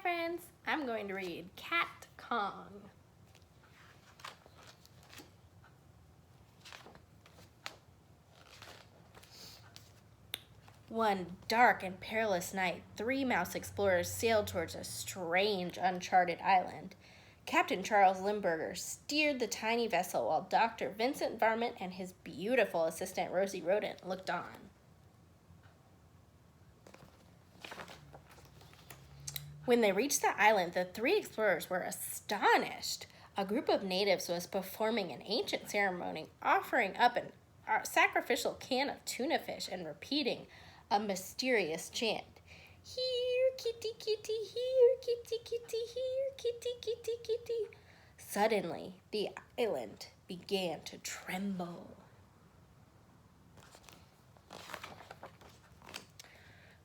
friends, I'm going to read Cat Kong. One dark and perilous night, 3 mouse explorers sailed towards a strange, uncharted island. Captain Charles Limburger steered the tiny vessel while Dr. Vincent Varmint and his beautiful assistant Rosie Rodent looked on. When they reached the island, the 3 explorers were astonished. A group of natives was performing an ancient ceremony, offering up a sacrificial can of tuna fish and repeating a mysterious chant. Here, kitty, kitty, here, kitty, kitty, here, kitty, kitty, kitty. Suddenly, the island began to tremble.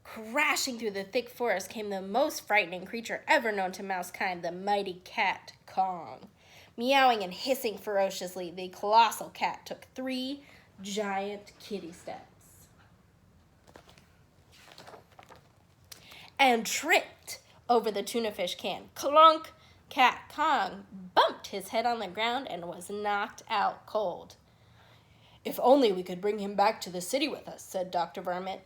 Crashing through the thick forest came the most frightening creature ever known to mousekind, the mighty cat Kong. Meowing and hissing ferociously, the colossal cat took 3 giant kitty steps and tripped over the tuna fish can. Clunk! Cat Kong bumped his head on the ground and was knocked out cold. "If only we could bring him back to the city with us," said Dr. Varmint.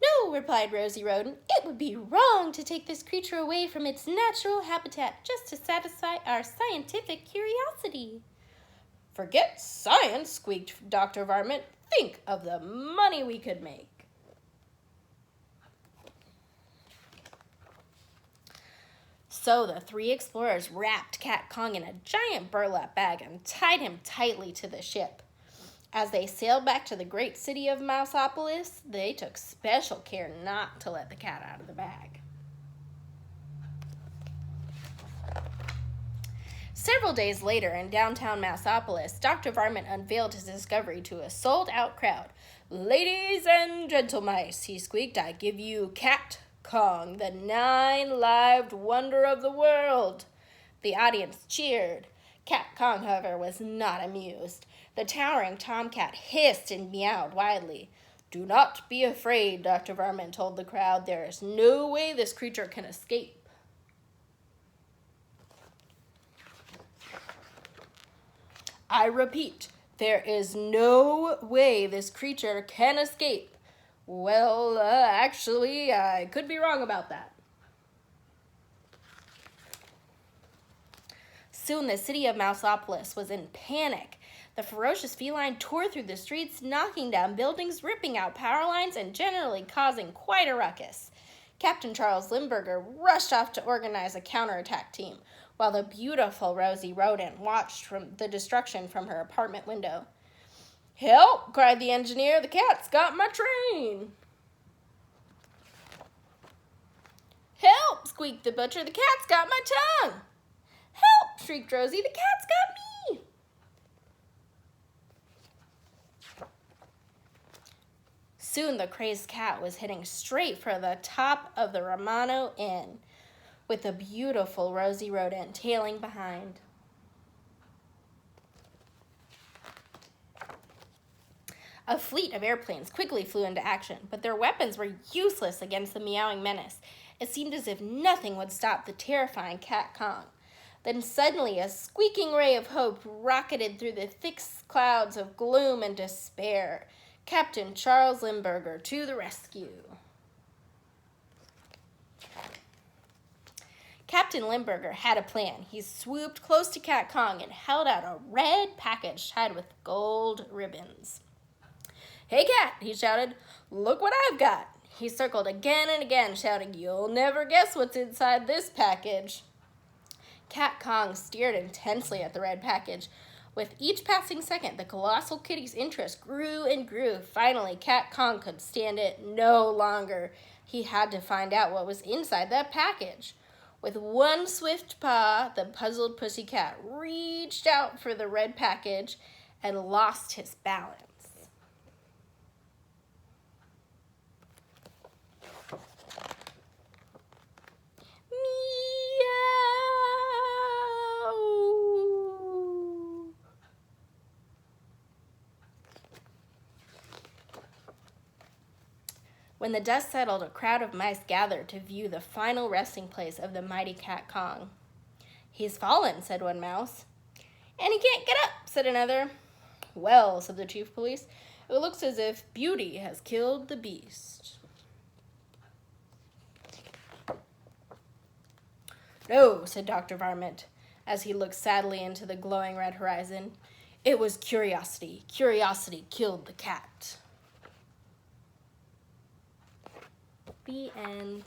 "No," replied Rosie Rodent. "It would be wrong to take this creature away from its natural habitat just to satisfy our scientific curiosity." "Forget science," squeaked Dr. Varmint. "Think of the money we could make." So the 3 explorers wrapped Cat Kong in a giant burlap bag and tied him tightly to the ship. As they sailed back to the great city of Mouseopolis, they took special care not to let the cat out of the bag. Several days later, in downtown Mouseopolis, Dr. Varmint unveiled his discovery to a sold-out crowd. "Ladies and gentlemice," he squeaked, "I give you Cat Kong, the 9-lived wonder of the world." The audience cheered. Cat Kong, however, was not amused. The towering tomcat hissed and meowed wildly. "Do not be afraid," Dr. Varmint told the crowd. "There is no way this creature can escape." "I repeat, there is no way this creature can escape." "Well, actually, I could be wrong about that." Soon the city of Mouseopolis was in panic. The ferocious feline tore through the streets, knocking down buildings, ripping out power lines, and generally causing quite a ruckus. Captain Charles Limburger rushed off to organize a counterattack team, while the beautiful Rosie Rodent watched from the destruction from her apartment window. "Help!" cried the engineer. "The cat's got my train." "Help!" squeaked the butcher. "The cat's got my tongue." "Help!" shrieked Rosie. "The cat's got me." Soon the crazed cat was heading straight for the top of the Romano Inn, with the beautiful Rosie Rodent tailing behind. A fleet of airplanes quickly flew into action, but their weapons were useless against the meowing menace. It seemed as if nothing would stop the terrifying Cat Kong. Then suddenly a squeaking ray of hope rocketed through the thick clouds of gloom and despair. Captain Charles Limburger to the rescue. Captain Limburger had a plan. He swooped close to Cat Kong and held out a red package tied with gold ribbons. "Hey, Cat," he shouted, "look what I've got." He circled again and again, shouting, "You'll never guess what's inside this package." Cat Kong stared intensely at the red package. With each passing second, the colossal kitty's interest grew and grew. Finally, Cat Kong could stand it no longer. He had to find out what was inside that package. With one swift paw, the puzzled pussycat reached out for the red package and lost his balance. When the dust settled, a crowd of mice gathered to view the final resting place of the mighty Cat Kong. "He's fallen," said one mouse. "And he can't get up," said another. "Well," said the chief of police, "it looks as if Beauty has killed the beast." "No," said Dr. Varmint, as he looked sadly into the glowing red horizon. "It was curiosity. Curiosity killed the cat." The end.